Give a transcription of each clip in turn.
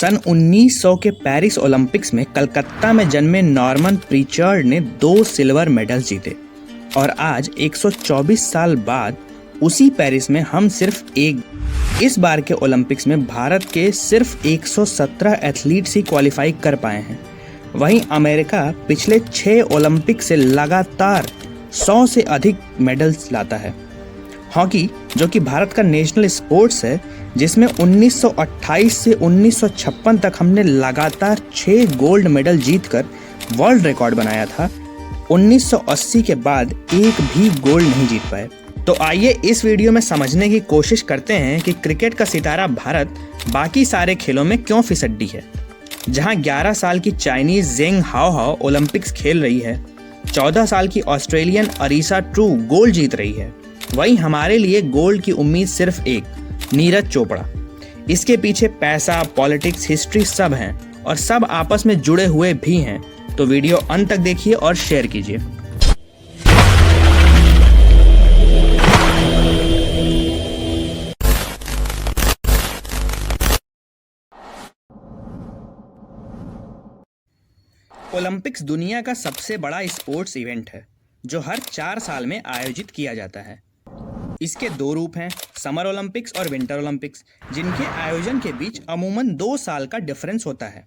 सन 1900 के Paris Olympics में कलकत्ता में जन्मे नॉर्मन प्रीचर्ड ने 2 सिल्वर मेडल्स जीते और आज 124 साल बाद उसी पेरिस में हम सिर्फ इस बार के ओलंपिक्स में भारत के सिर्फ 117 एथलीट्स ही क्वालिफाई कर पाए हैं। वहीं अमेरिका पिछले 6 ओलंपिक से लगातार 100 से अधिक मेडल्स लाता है। हॉकी, जो कि भारत का नेशनल स्पोर्ट्स है, जिसमें 1928 से 1956 तक हमने लगातार 6 गोल्ड मेडल जीतकर वर्ल्ड रिकॉर्ड बनाया था, 1980 के बाद एक भी गोल्ड नहीं जीत पाए। तो आइए इस वीडियो में समझने की कोशिश करते हैं कि क्रिकेट का सितारा भारत बाकी सारे खेलों में क्यों फिसड्डी है। जहां 11 साल की चाइनीज जेंग हाओ ओलंपिक्स खेल रही है, 14 साल की ऑस्ट्रेलियन अरीसा ट्रू गोल्ड जीत रही है, वहीं हमारे लिए गोल्ड की उम्मीद सिर्फ एक, नीरज चोपड़ा। इसके पीछे पैसा, पॉलिटिक्स, हिस्ट्री सब हैं और सब आपस में जुड़े हुए भी हैं। तो वीडियो अंत तक देखिए और शेयर कीजिए। ओलंपिक्स दुनिया का सबसे बड़ा स्पोर्ट्स इवेंट है जो हर 4 साल में आयोजित किया जाता है। इसके 2 रूप हैं, समर ओलंपिक्स और विंटर ओलंपिक्स, जिनके आयोजन के बीच अमूमन 2 साल का डिफरेंस होता है।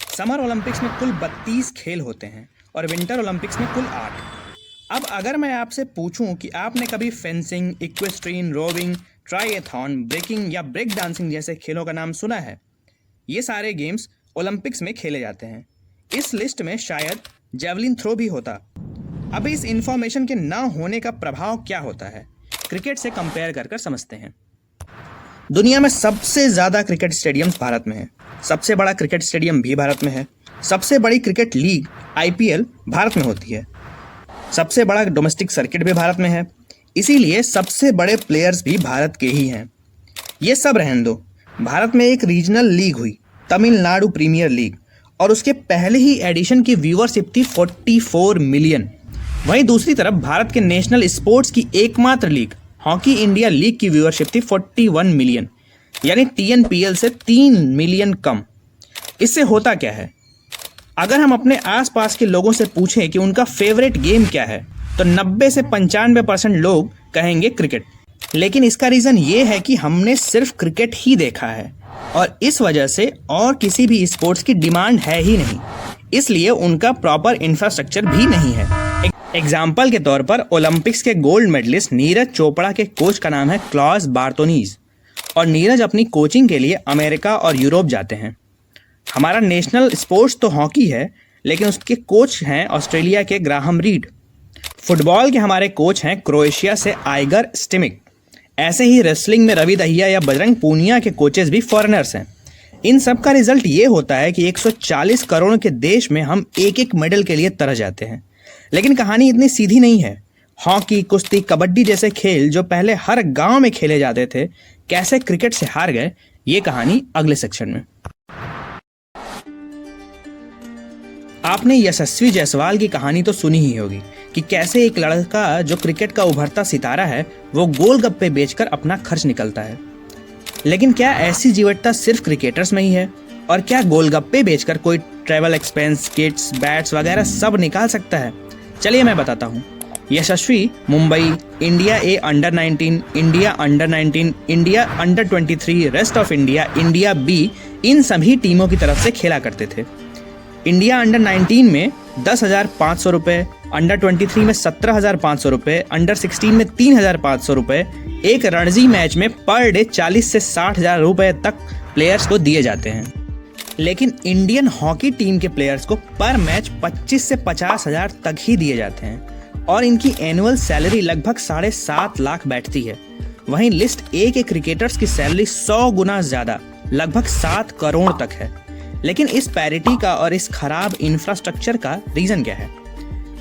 समर ओलंपिक्स में कुल 32 खेल होते हैं और विंटर ओलंपिक्स में कुल 8। अब अगर मैं आपसे पूछूं कि आपने कभी फेंसिंग, इक्वेस्ट्रीन, रोविंग, ट्राइएथॉन, ब्रेकिंग या ब्रेक डांसिंग जैसे खेलों का नाम सुना है? ये सारे गेम्स ओलंपिक्स में खेले जाते हैं। इस लिस्ट में शायद जेवलिन थ्रो भी होता। अब इस इंफॉर्मेशन के ना होने का प्रभाव क्या होता है, क्रिकेट से कंपेयर कर समझते हैं। दुनिया में सबसे ज्यादा क्रिकेट स्टेडियम्स भारत में है। सबसे बड़ा क्रिकेट स्टेडियम भी भारत में है। सबसे बड़ी क्रिकेट लीग IPL भारत में होती है। सबसे बड़ा डोमेस्टिक सर्किट भी भारत में है। इसीलिए सबसे बड़े प्लेयर्स भी भारत के ही हैं। ये सब रहने दो, भारत में एक रीजनल लीग हुई, तमिलनाडु प्रीमियर लीग, और उसके पहले ही एडिशन की व्यूअरशिप थी 44 मिलियन। वहीं दूसरी तरफ भारत के नेशनल स्पोर्ट्स की एकमात्र लीग हॉकी इंडिया लीग की व्यूअरशिप थी 41 मिलियन, यानी TNPL से 3 मिलियन कम। इससे होता क्या है? अगर हम अपने आसपास के लोगों से पूछें कि उनका फेवरेट गेम क्या है, तो 90 से 95% लोग कहेंगे क्रिकेट। लेकिन इसका रीज़न ये है कि हमने सिर्फ क्रिकेट ही देखा है और इस वजह से और किसी भी स्पोर्ट्स की डिमांड है ही नहीं, इसलिए उनका प्रॉपर इंफ्रास्ट्रक्चर भी नहीं है। एग्जाम्पल के तौर पर ओलंपिक्स के गोल्ड मेडलिस्ट नीरज चोपड़ा के कोच का नाम है क्लॉस बार्तोनीज और नीरज अपनी कोचिंग के लिए अमेरिका और यूरोप जाते हैं। हमारा नेशनल स्पोर्ट्स तो हॉकी है, लेकिन उसके कोच हैं ऑस्ट्रेलिया के ग्राहम रीड। फुटबॉल के हमारे कोच हैं क्रोएशिया से आइगर स्टिमिक। ऐसे ही रेसलिंग में रवि दहिया या बजरंग पूनिया के कोचेस भी फॉरेनर्स हैं। इन सब का रिजल्ट ये होता है कि 140 करोड़ के देश में हम एक मेडल के लिए तरस जाते हैं। लेकिन कहानी इतनी सीधी नहीं है। हॉकी, कुश्ती, कबड्डी जैसे खेल जो पहले हर गांव में खेले जाते थे, कैसे क्रिकेट से हार गए, ये कहानी अगले सेक्शन में। आपने यशस्वी जायसवाल की कहानी तो सुनी ही होगी कि कैसे एक लड़का जो क्रिकेट का उभरता सितारा है, वो गोलगप्पे बेचकर अपना खर्च निकलता है। लेकिन क्या ऐसी जीवटता सिर्फ क्रिकेटर्स में ही है? और क्या गोलगप्पे बेचकर कोई ट्रैवल एक्सपेंस, किट्स, बैट्स वगैरह सब निकाल सकता है? चलिए मैं बताता हूँ। Yashasvi Mumbai, India A under 19, India under 19, India under 23, rest of India, India B, इन सभी टीमों की तरफ से खेला करते थे। इंडिया अंडर 19 में 10,500 रुपये, अंडर 23 में 17,500 रुपये, अंडर 16 में 3,500 रुपये, एक रणजी मैच में पर डे 40 से 60,000 रुपये तक प्लेयर्स को दिए जाते हैं। लेकिन इंडियन हॉकी टीम के प्लेयर्स को पर मैच 25 से 50,000 तक ही दिए जाते हैं और इनकी एनुअल सैलरी लगभग 7.5 लाख बैठती है। वहीं लिस्ट A के क्रिकेटर्स की सैलरी 100 गुना ज़्यादा, लगभग 7 करोड़ तक है। लेकिन इस पैरिटी का और इस खराब इंफ्रास्ट्रक्चर का रीज़न क्या है?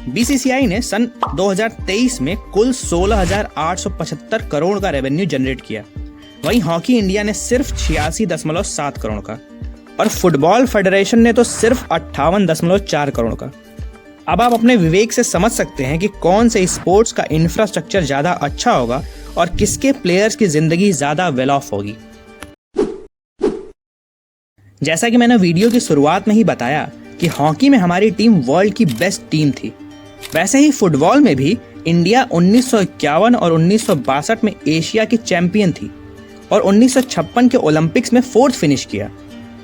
BCCI ने सन 2023 में कुल 16,875 करोड़ का रेवेन्यू जनरेट किया। वहीं हॉकी इंडिया ने सिर्फ 86.7 करोड़ का और फुटबॉल फेडरेशन ने तो सिर्फ 58.4 करोड़ का। अब आप अपने विवेक से समझ सकते हैं कि कौन से स्पोर्ट्स का इंफ्रास्ट्रक्चर ज़्यादा अच्छा होगा और किसके प्लेयर्स की ज़िंदगी ज़्यादा वेल ऑफ होगी। जैसा कि मैंने वीडियो की शुरुआत में ही बताया कि हॉकी में हमारी टीम वर्ल्ड की बेस्ट टीम थी, वैसे ही फुटबॉल में भी इंडिया 1951 और 1962 में एशिया की चैंपियन थी और 1956 के ओलंपिक्स में 4th फिनिश किया।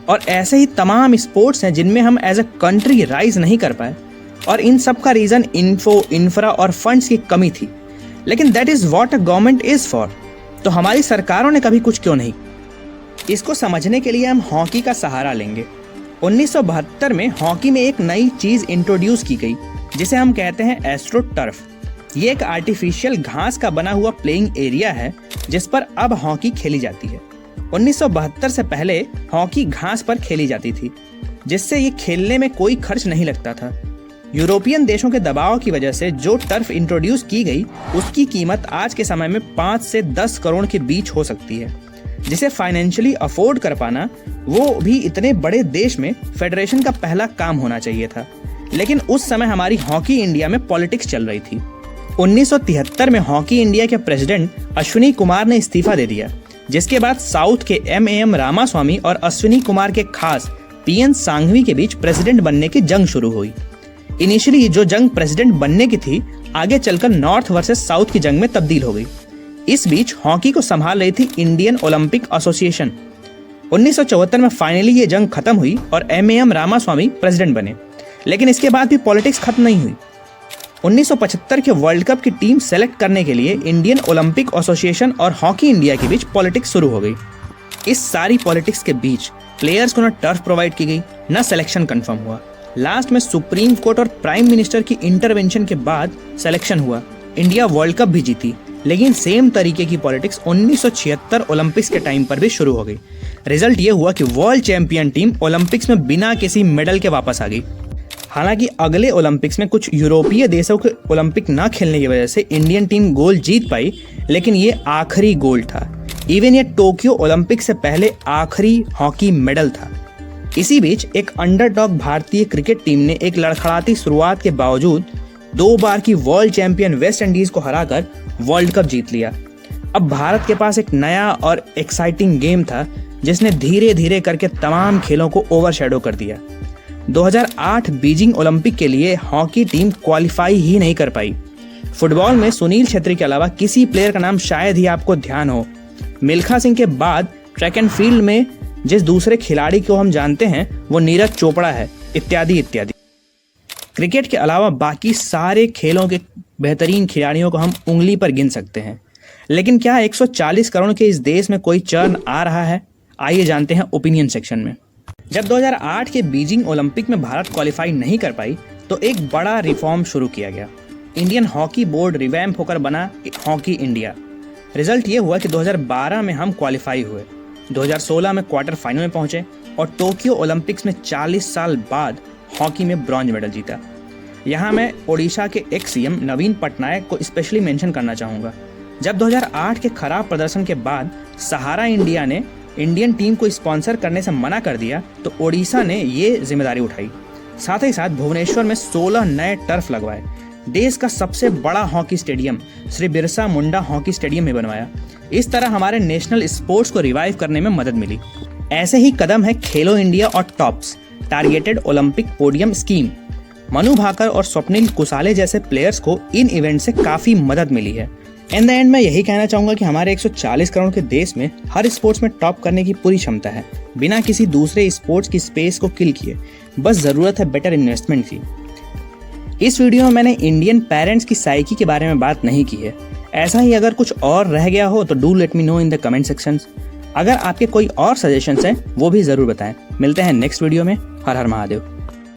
और ऐसे ही तमाम स्पोर्ट्स हैं जिनमें हम एज अ कंट्री राइज नहीं कर पाए और इन सब का रीज़न इंफ्रा और फंड्स की कमी थी। लेकिन that is what a government is for. तो हमारी सरकारों ने कभी कुछ क्यों नहीं। इसको समझने के लिए हम हॉकी का सहारा लेंगे। 1972 में हॉकी में एक नई चीज़ इंट्रोड्यूस की गई जिसे हम कहते हैं एस्ट्रो टर्फ। ये एक आर्टिफिशियल घास का बना हुआ प्लेइंग एरिया है जिस पर अब हॉकी खेली जाती है। 1972 से पहले हॉकी घास पर खेली जाती थी, जिससे ये खेलने में कोई खर्च नहीं लगता था। यूरोपियन देशों के दबाव की वजह से जो टर्फ इंट्रोड्यूस की गई उसकी कीमत आज के समय में 5 से 10 करोड़ के बीच हो सकती है, जिसे फाइनेंशियली अफोर्ड कर पाना वो भी इतने बड़े देश में फेडरेशन का पहला काम होना चाहिए था। लेकिन उस समय हमारी हॉकी इंडिया में पॉलिटिक्स चल रही थी। 1973 में हॉकी इंडिया के प्रेसिडेंट अश्विनी कुमार ने इस्तीफा दे दिया, जिसके बाद साउथ के MAM रामास्वामी और अश्विनी कुमार के खास PN सांघवी के बीच प्रेसिडेंट बनने की जंग शुरू हुई। इनिशियली जो जंग प्रेसिडेंट बनने की थी आगे चलकर नॉर्थ वर्सेस साउथ की जंग में तब्दील हो गई। इस बीच हॉकी को संभाल रही थी इंडियन ओलंपिक एसोसिएशन। 1974 में फाइनली ये जंग खत्म हुई और MAM रामास्वामी प्रेसिडेंट बने, लेकिन इसके बाद भी पॉलिटिक्स खत्म नहीं हुई। 1975 के वर्ल्ड कप की टीम सेलेक्ट करने के लिए इंडियन ओलंपिक एसोसिएशन और हॉकी इंडिया के बीच पॉलिटिक्स शुरू हो गई। इस सारी पॉलिटिक्स के बीच प्लेयर्स को न टर्फ प्रोवाइड की गई, न सिलेक्शन कंफर्म हुआ। लास्ट में सुप्रीम कोर्ट और प्राइम मिनिस्टर की इंटरवेंशन के बाद सिलेक्शन हुआ। इंडिया वर्ल्ड कप भी जीती, लेकिन सेम तरीके की पॉलिटिक्स 1976 ओलंपिक्स के टाइम पर भी शुरू हो गई। रिजल्ट ये हुआ कि वर्ल्ड चैंपियन टीम ओलंपिक्स में बिना किसी मेडल के वापस आ गई। हालांकि अगले ओलंपिक्स में कुछ यूरोपीय देशों के ओलंपिक ना खेलने की वजह से इंडियन टीम गोल्ड जीत पाई, लेकिन ये आखिरी गोल्ड था। इवन ये टोक्यो ओलंपिक से पहले आखिरी हॉकी मेडल था। इसी बीच एक अंडरडॉग भारतीय क्रिकेट टीम ने एक लड़खड़ाती शुरुआत के बावजूद 2 बार की वर्ल्ड चैंपियन वेस्ट इंडीज को हराकर वर्ल्ड कप जीत लिया। अब भारत के पास एक नया और एक्साइटिंग गेम था जिसने धीरे धीरे करके तमाम खेलों को ओवरशैडो कर दिया। 2008 बीजिंग ओलंपिक के लिए हॉकी टीम क्वालिफाई ही नहीं कर पाई। फुटबॉल में सुनील छेत्री के अलावा किसी प्लेयर का नाम शायद ही आपको ध्यान हो। मिल्खा सिंह के बाद ट्रैक एंड फील्ड में जिस दूसरे खिलाड़ी को हम जानते हैं वो नीरज चोपड़ा है, इत्यादि इत्यादि। क्रिकेट के अलावा बाकी सारे खेलों के बेहतरीन खिलाड़ियों को हम उंगली पर गिन सकते हैं। लेकिन क्या 140 करोड़ के इस देश में कोई चर्न आ रहा है? आइए जानते हैं ओपिनियन सेक्शन में। जब 2008 के बीजिंग ओलंपिक में भारत क्वालिफाई नहीं कर पाई तो एक बड़ा रिफॉर्म शुरू किया गया। इंडियन हॉकी बोर्ड रिवैम्प होकर बना हॉकी इंडिया। रिजल्ट ये हुआ कि 2012 में हम क्वालिफाई हुए, 2016 में क्वार्टर फाइनल में पहुंचे और टोक्यो ओलंपिक्स में 40 साल बाद हॉकी में ब्रॉन्ज मेडल जीता। यहाँ मैं ओडिशा के एक्स CM नवीन पटनायक को स्पेशली मेंशन करना चाहूँगा। जब 2008 के खराब प्रदर्शन के बाद सहारा इंडिया ने इंडियन टीम को स्पॉन्सर करने से मना कर दिया तो ओडिशा ने ये जिम्मेदारी उठाई। साथ ही साथ भुवनेश्वर में 16 नए टर्फ लगवाए। देश का सबसे बड़ा hockey stadium Shri Birsa Munda hockey stadium में बनवाया। इस तरह हमारे नेशनल स्पोर्ट्स को रिवाइव करने में मदद मिली। ऐसे ही कदम है खेलो इंडिया और TOPS targeted Olympic podium scheme. Manu Bhaker और स्वप्निल कुसाले जैसे प्लेयर्स को इन इवेंट से काफ़ी मदद मिली है। इन द एंड मैं यही कहना चाहूँगा कि हमारे 140 करोड़ के देश में हर स्पोर्ट्स में टॉप करने की पूरी क्षमता है, बिना किसी दूसरे स्पोर्ट्स की स्पेस को किल किए। बस ज़रूरत है बेटर इन्वेस्टमेंट की। इस वीडियो में मैंने इंडियन पेरेंट्स की साइकी के बारे में बात नहीं की है। ऐसा ही अगर कुछ और रह गया हो तो do let me know in the comment sections. अगर आपके कोई और सजेशंस हैं वो भी ज़रूर बताएं। मिलते हैं नेक्स्ट वीडियो में। हर हर महादेव।